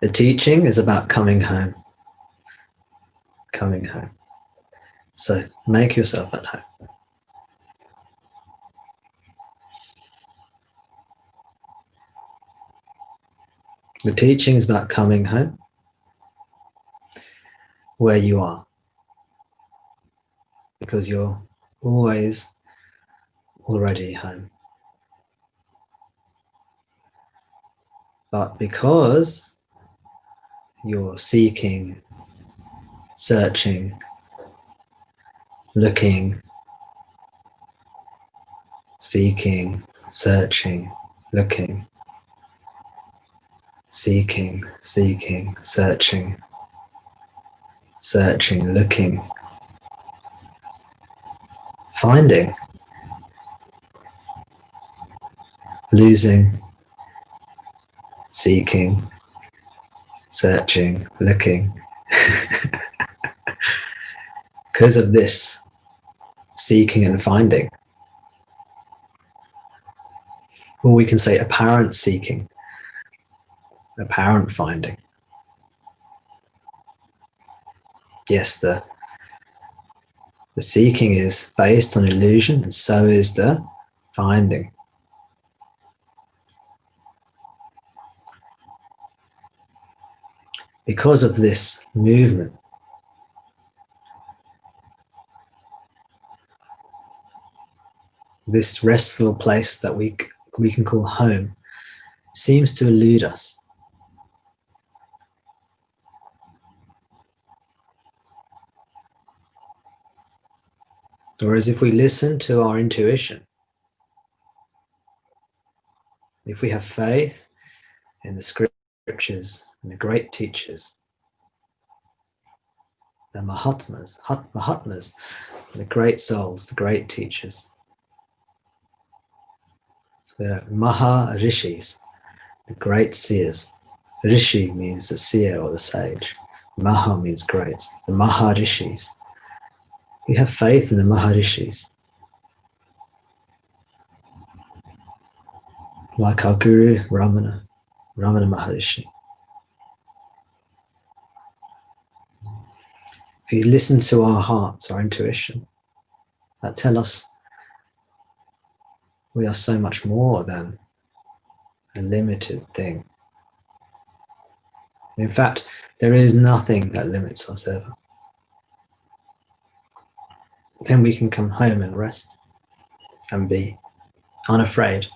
The teaching is about coming home. Coming home. So make yourself at home. The teaching is about coming home where you are, because you're always already home. But because you're seeking, searching, looking, seeking, searching, looking, seeking, seeking, searching, searching, looking, finding, losing, seeking, searching, looking. Because of this seeking and finding, or we can say apparent seeking, apparent finding. Yes, the seeking is based on illusion, and so is the finding. Because of this movement, this restful place that we can call home seems to elude us. Whereas if we listen to our intuition, if we have faith in the scriptures and the great teachers, the Mahatmas, the great souls, the great teachers, the Maharishis, the great seers. Rishi means the seer or the sage. Maha means great. The Maharishis. We have faith in the Maharishis. Like our Guru, Ramana Maharishi. If you listen to our hearts, our intuition, that tell us we are so much more than a limited thing. In fact, there is nothing that limits us ever. Then we can come home and rest and be unafraid,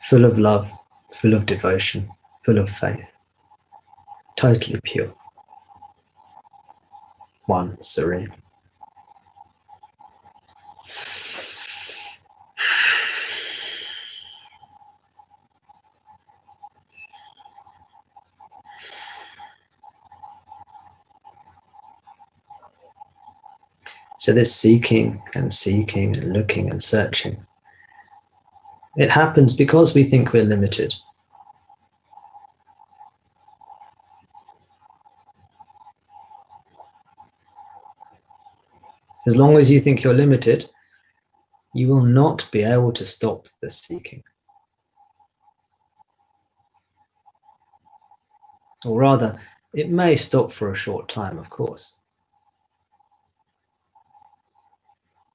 full of love, full of devotion, full of faith, totally pure, one, serene. So this seeking and looking and searching, it happens because we think we're limited. As long as you think you're limited, you will not be able to stop the seeking. Or rather, it may stop for a short time, of course.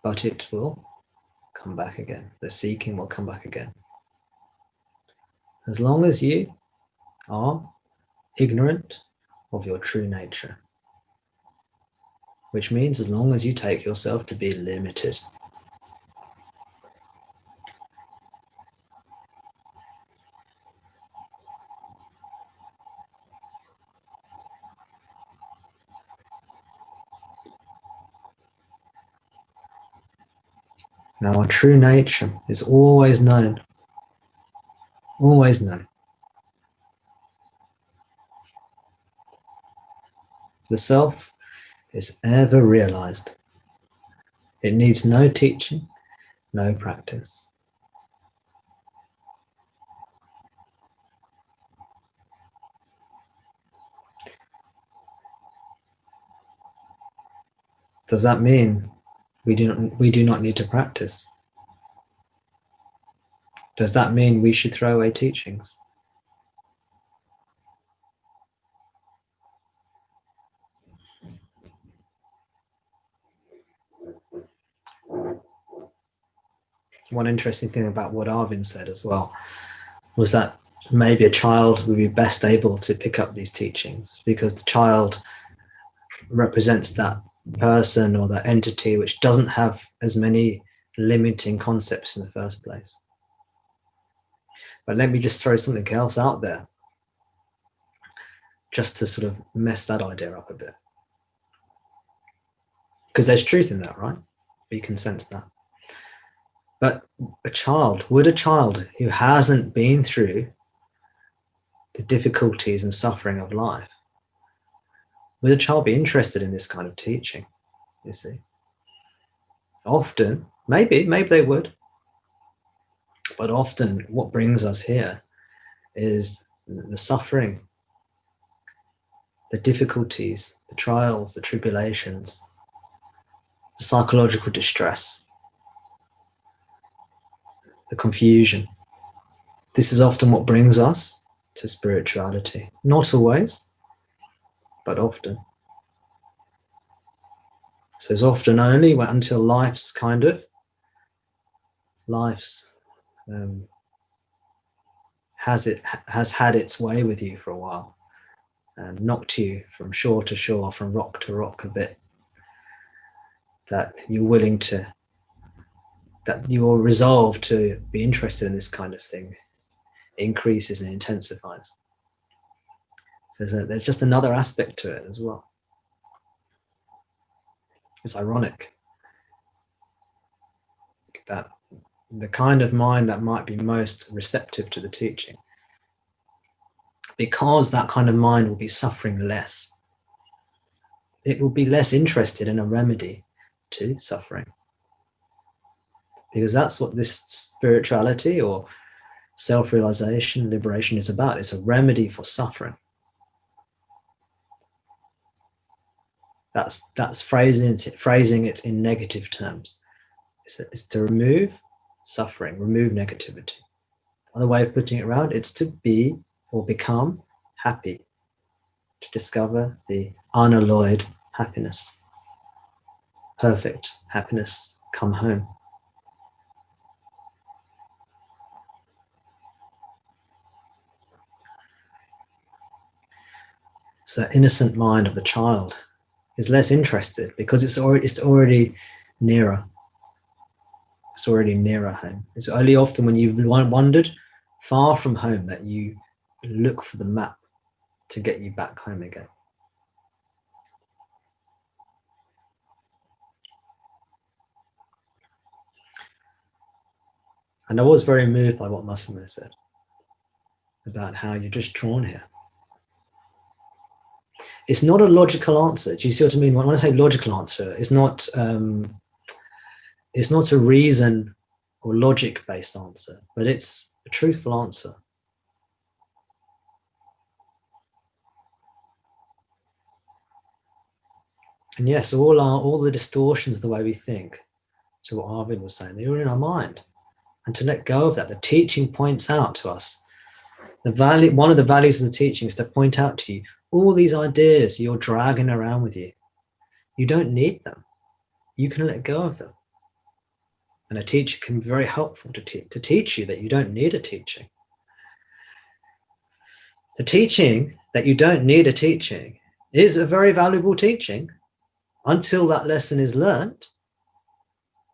But it will come back again. The seeking will come back again. As long as you are ignorant of your true nature. Which means as long as you take yourself to be limited. Now our true nature is always known. Always known. The self is ever realized. It needs no teaching, no practice. Does that mean we do not need to practice? Does that mean we should throw away teachings? one interesting thing about what Arvind said as well was that maybe a child would be best able to pick up these teachings because the child represents that person or that entity which doesn't have as many limiting concepts in the first place. But let me just throw something else out there just to sort of mess that idea up a bit. Because there's truth in that, right? You can sense that. But would a child who hasn't been through the difficulties and suffering of life, would a child be interested in this kind of teaching? You see, often, maybe they would, but often what brings us here is the suffering, the difficulties, the trials, the tribulations, the psychological distress, the confusion. This is often what brings us to spirituality. Not always, but often. So it's often only until life's has had its way with you for a while and knocked you from shore to shore, from rock to rock a bit, that your resolve to be interested in this kind of thing increases and intensifies. So there's just another aspect to it as well. It's ironic that the kind of mind that might be most receptive to the teaching, because that kind of mind will be suffering less, it will be less interested in a remedy to suffering. Because that's what this spirituality or self-realization, liberation is about. It's a remedy for suffering. That's phrasing it in negative terms. It's to remove suffering, remove negativity. Another way of putting it around, it's to be or become happy, to discover the unalloyed happiness, perfect happiness, come home. So that innocent mind of the child is less interested because it's already nearer. It's already nearer home. It's only often when you've wandered far from home that you look for the map to get you back home again. And I was very moved by what Massimo said about how you're just drawn here. It's not a logical answer. Do you see what I mean? When I say logical answer, it's not a reason or logic-based answer, but it's a truthful answer. And yes, all the distortions of the way we think, to what Arvind was saying, they're in our mind. And to let go of that, the teaching points out to us one of the values of the teaching is to point out to you all these ideas you're dragging around with you. You don't need them. You can let go of them. And a teacher can be very helpful to teach you that you don't need a teaching. The teaching that you don't need a teaching is a very valuable teaching until that lesson is learned.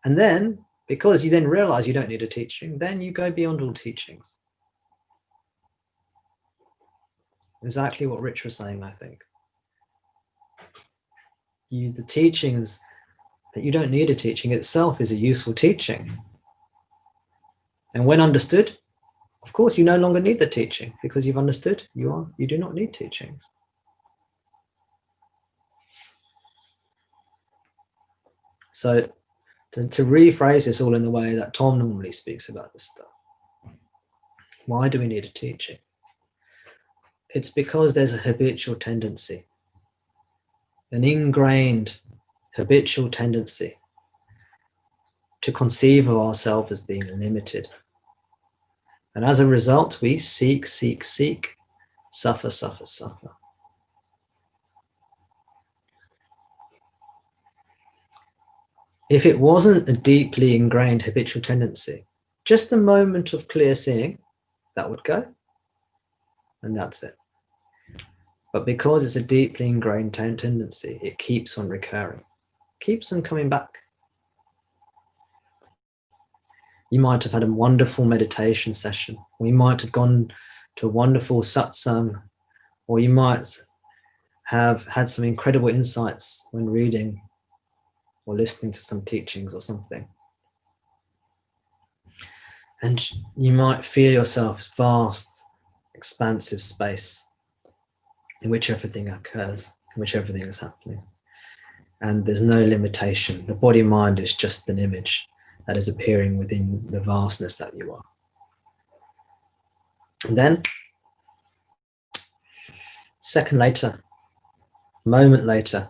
And then, because you then realize you don't need a teaching, then you go beyond all teachings. Exactly what Rich was saying, I think. The teachings that you don't need a teaching itself is a useful teaching. And when understood, of course, you no longer need the teaching because you've understood you do not need teachings. So to rephrase this all in the way that Tom normally speaks about this stuff, why do we need a teaching? It's because there's a habitual tendency, an ingrained habitual tendency to conceive of ourselves as being limited. And as a result, we seek, suffer. If it wasn't a deeply ingrained habitual tendency, just a moment of clear seeing, that would go, and that's it. But because it's a deeply ingrained tendency, it keeps on recurring, keeps on coming back. You might have had a wonderful meditation session, or you might have gone to a wonderful satsang, or you might have had some incredible insights when reading or listening to some teachings or something. And you might feel yourself vast, expansive space in which everything occurs, in which everything is happening. And there's no limitation. The body-mind is just an image that is appearing within the vastness that you are. And then, second later, moment later,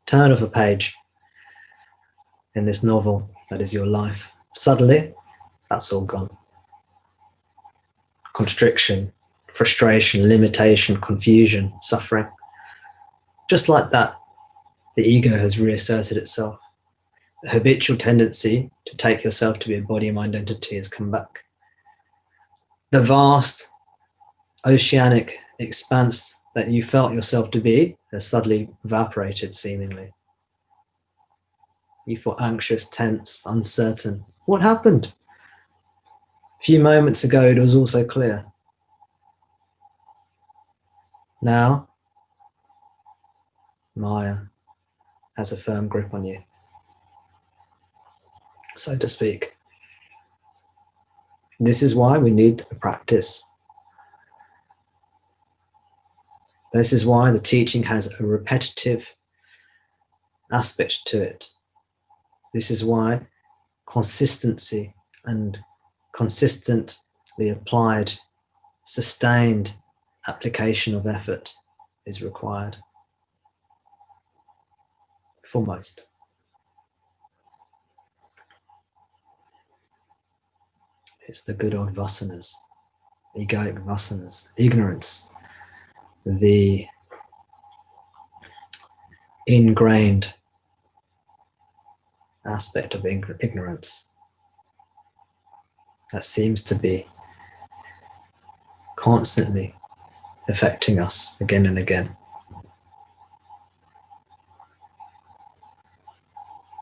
turn of a page in this novel that is your life. Suddenly, that's all gone. Constriction, frustration, limitation, confusion, suffering. Just like that, the ego has reasserted itself. The habitual tendency to take yourself to be a body-mind entity has come back. The vast oceanic expanse that you felt yourself to be has suddenly evaporated, seemingly. You feel anxious, tense, uncertain. What happened? A few moments ago, it was also clear. Now, Maya has a firm grip on you, so to speak. This is why we need a practice. This is why the teaching has a repetitive aspect to it. This is why consistency and consistently applied, sustained application of effort is required for most. It's the good old vasanas, egoic vasanas, ignorance, the ingrained aspect of ignorance that seems to be constantly affecting us again and again.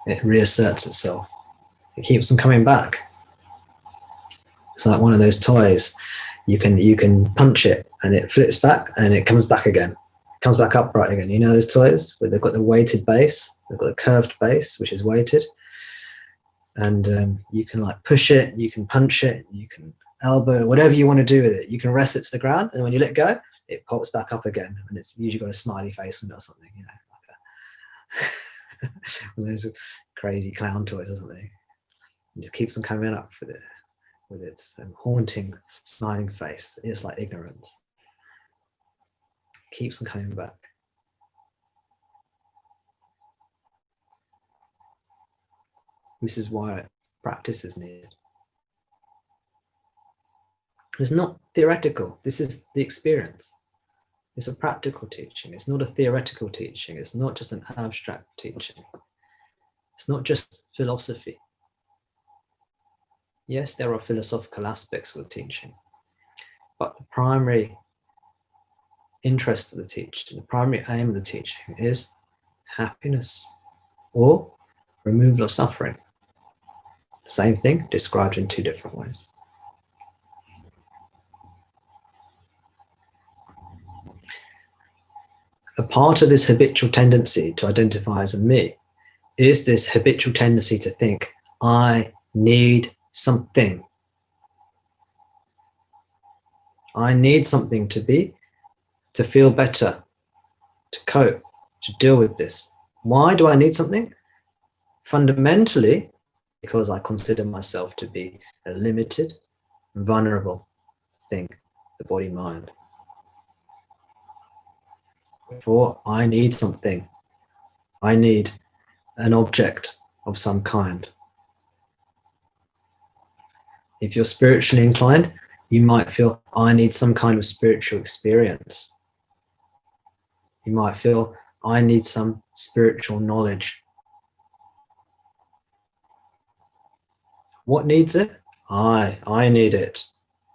It reasserts itself. It keeps on coming back. It's like one of those toys. You can punch it and it flips back and it comes back again. It comes back upright again. You know those toys where they've got the weighted base, they've got the curved base, which is weighted. And you can like push it, you can punch it, you can elbow, whatever you want to do with it. You can rest it to the ground, and when you let go, it pops back up again, and it's usually got a smiley face on it or something, you know, like one of those crazy clown toys or something. It just keeps on coming up with its haunting, smiling face. It's like ignorance. It keeps on coming back. This is why practice is needed. It's not theoretical. This is the experience. It's a practical teaching. It's not a theoretical teaching. It's not just an abstract teaching. It's not just philosophy. Yes, there are philosophical aspects of the teaching, but the primary interest of the teaching, the primary aim of the teaching is happiness or removal of suffering. Same thing, described in two different ways. A part of this habitual tendency to identify as a me is this habitual tendency to think, I need something. I need something to feel better, to cope, to deal with this. Why do I need something? Fundamentally, because I consider myself to be a limited, vulnerable thing, the body-mind. Therefore, I need something. I need an object of some kind. If you're spiritually inclined, you might feel, I need some kind of spiritual experience. You might feel, I need some spiritual knowledge. What needs it? I need it.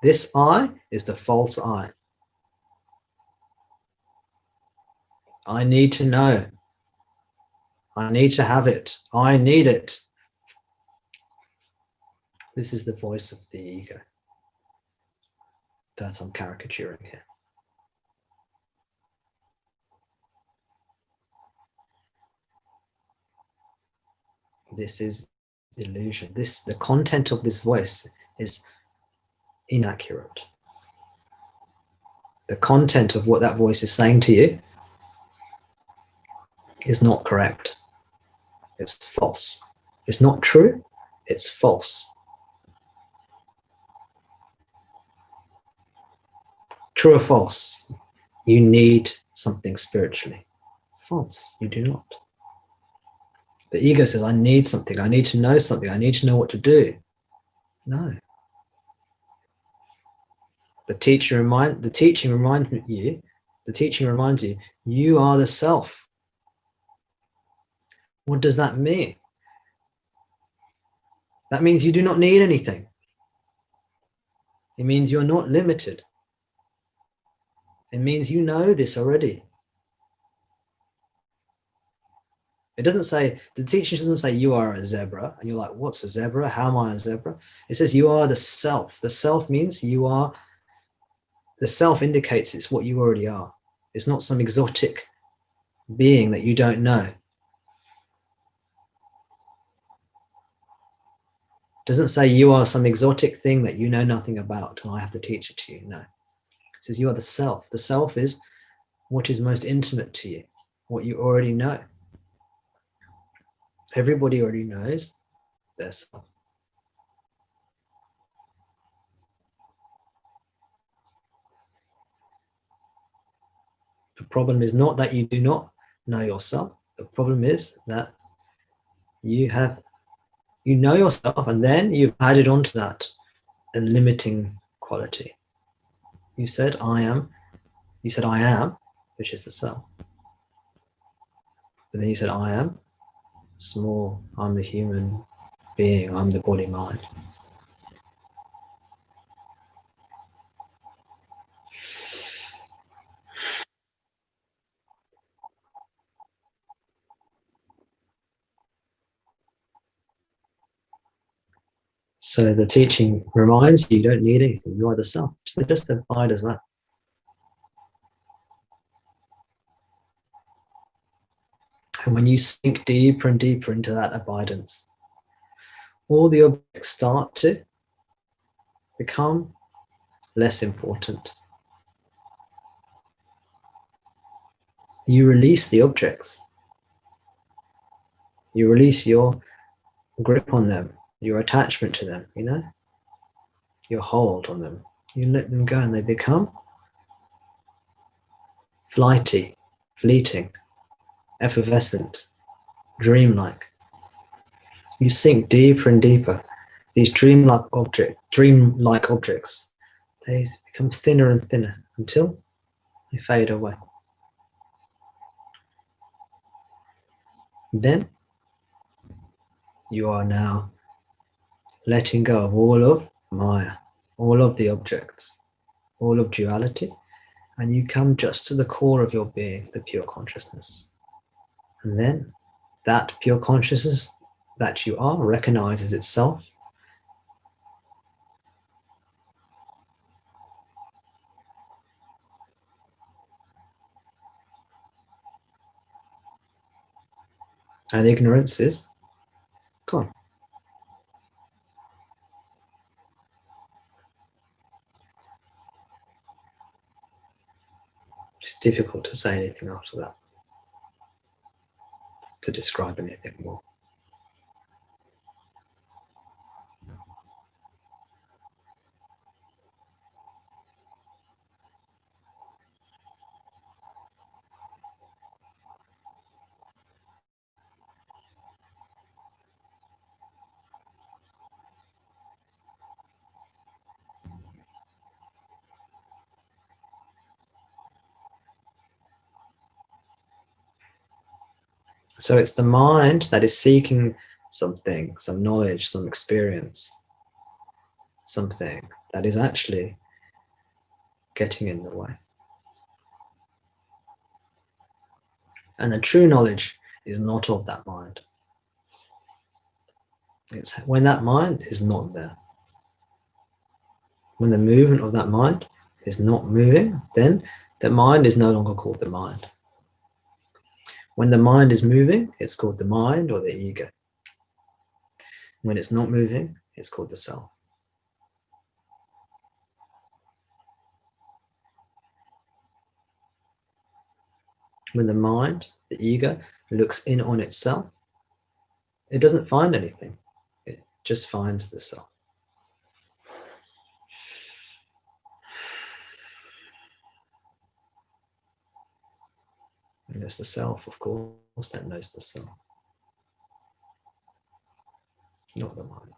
This I is the false I. I need to know. I need to have it. I need it. This is the voice of the ego that I'm caricaturing here. This is illusion. The content of this voice is inaccurate. The content of what that voice is saying to you is not correct. It's false. It's not true. It's false. True or false? You need something spiritually. False. You do not. The ego says, I need something. I need to know something. I need to know what to do. No. The teaching reminds you, you are the self. What does that mean? That means you do not need anything. It means you're not limited. It means you know this already. It doesn't say, the teaching doesn't say you are a zebra, and you're like, what's a zebra? How am I a zebra? It says you are the self. The self means you are, the self indicates it's what you already are. It's not some exotic being that you don't know. It doesn't say you are some exotic thing that you know nothing about and I have to teach it to you. No. It says you are the self. The self is what is most intimate to you, what you already know. Everybody already knows their self. The problem is not that you do not know yourself. The problem is that you know yourself, and then you've added onto that a limiting quality. You said I am, which is the self. But then you said I am small, I'm the human being, I'm the body mind. So the teaching reminds you don't need anything. You are the self. Just abide as that. And when you sink deeper and deeper into that abidance, all the objects start to become less important. You release the objects. You release your grip on them, your attachment to them, your hold on them. You let them go and they become flighty, fleeting, effervescent, dreamlike. You sink deeper and deeper. These dreamlike objects, they become thinner and thinner until they fade away. Then you are now letting go of all of Maya, all of the objects, all of duality, and you come just to the core of your being, the pure consciousness. And then that pure consciousness that you are recognizes itself and ignorance is gone. It's difficult to say anything after that, to describe anything more. So it's the mind that is seeking something, some knowledge, some experience. something that is actually getting in the way. And the true knowledge is not of that mind. It's when that mind is not there. When the movement of that mind is not moving, then the mind is no longer called the mind. When the mind is moving, it's called the mind or the ego. When it's not moving, it's called the self. When the mind, the ego, looks in on itself, it doesn't find anything. It just finds the self. And it's the self, of course, that knows the self, not the mind.